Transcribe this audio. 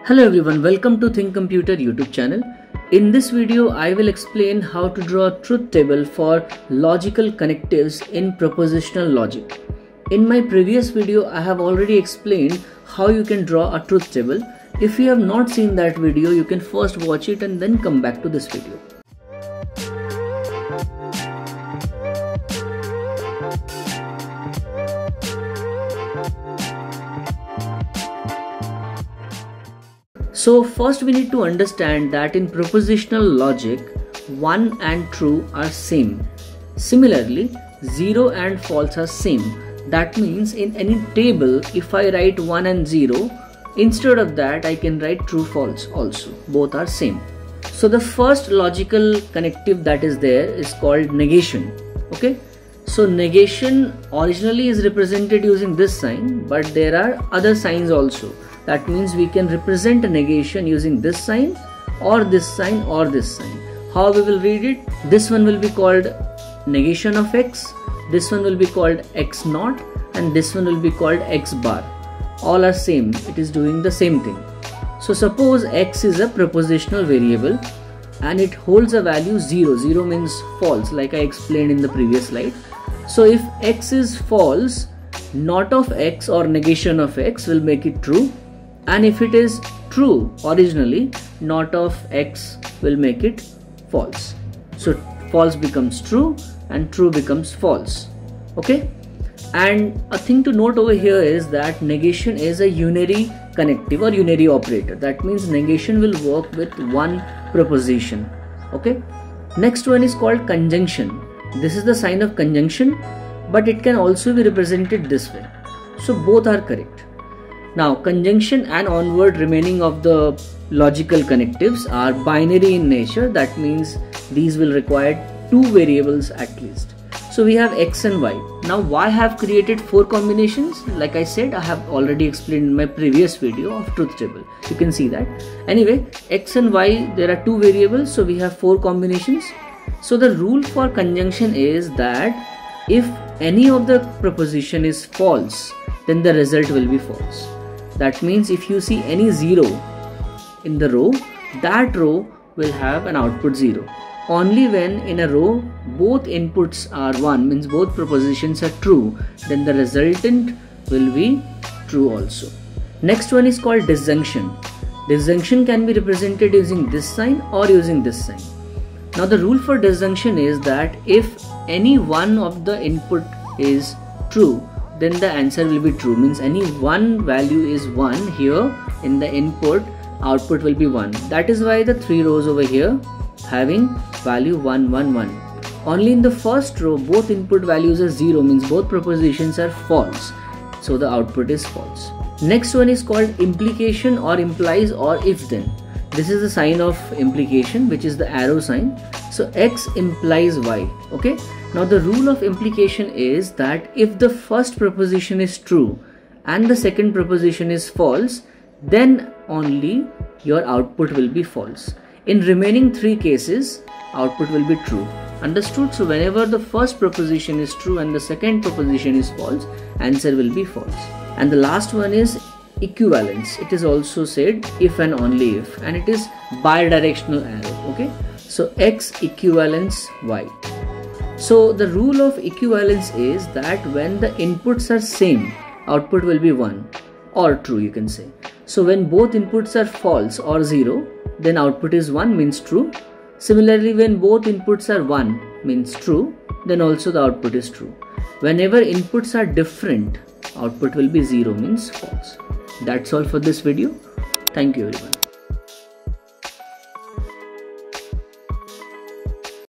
Hello everyone, welcome to ThinkComputer YouTube channel. In this video, I will explain how to draw a truth table for logical connectives in propositional logic. In my previous video, I have already explained how you can draw a truth table. If you have not seen that video, you can first watch it and then come back to this video. So first we need to understand that in propositional logic, 1 and true are same. Similarly, 0 and false are same. That means in any table, if I write 1 and 0, instead of that I can write true false also. Both are same. So the first logical connective that is there is called negation. Okay. So negation originally is represented using this sign, but there are other signs also. That means we can represent a negation using this sign or this sign or this sign. How we will read it? This one will be called negation of x, this one will be called x naught, and this one will be called x bar. All are same, it is doing the same thing. So suppose x is a propositional variable and it holds a value 0. 0 means false, like I explained in the previous slide. So if x is false, not of x or negation of x will make it true. And if it is true originally, not of x will make it false. So false becomes true and true becomes false. Okay. And a thing to note over here is that negation is a unary connective or unary operator. That means negation will work with one proposition. Okay. Next one is called conjunction. This is the sign of conjunction, but it can also be represented this way. So both are correct. Now conjunction and onward remaining of the logical connectives are binary in nature. That means these will require two variables at least. So we have x and y. Now y have created 4 combinations. Like I said, I have already explained in my previous video of truth table. You can see that. Anyway, x and y, there are 2 variables. So we have 4 combinations. So the rule for conjunction is that if any of the proposition is false, then the result will be false. That means if you see any 0 in the row, that row will have an output 0. Only when in a row both inputs are 1, means both propositions are true, then the resultant will be true also. Next one is called disjunction. Disjunction can be represented using this sign or using this sign. Now the rule for disjunction is that if any one of the input is true, then the answer will be true. Means any one value is 1 here in the input, output will be 1. That is why the 3 rows over here having value 1 1 1. Only in the first row both input values are 0, means both propositions are false, so the output is false. Next one is called implication or implies or if then. This is the sign of implication, which is the arrow sign. So x implies y. Okay. Now the rule of implication is that if the first proposition is true and the second proposition is false, then only your output will be false. In remaining 3 cases, output will be true. Understood? So whenever the first proposition is true and the second proposition is false, answer will be false. And the last one is equivalence. It is also said if and only if, and it is bidirectional arrow. Okay. So x equivalence y. So the rule of equivalence is that when the inputs are same, output will be 1 or true, you can say. So when both inputs are false or 0, then output is 1, means true. Similarly, when both inputs are 1, means true, then also the output is true. Whenever inputs are different, output will be 0, means false. That's all for this video. Thank you everyone.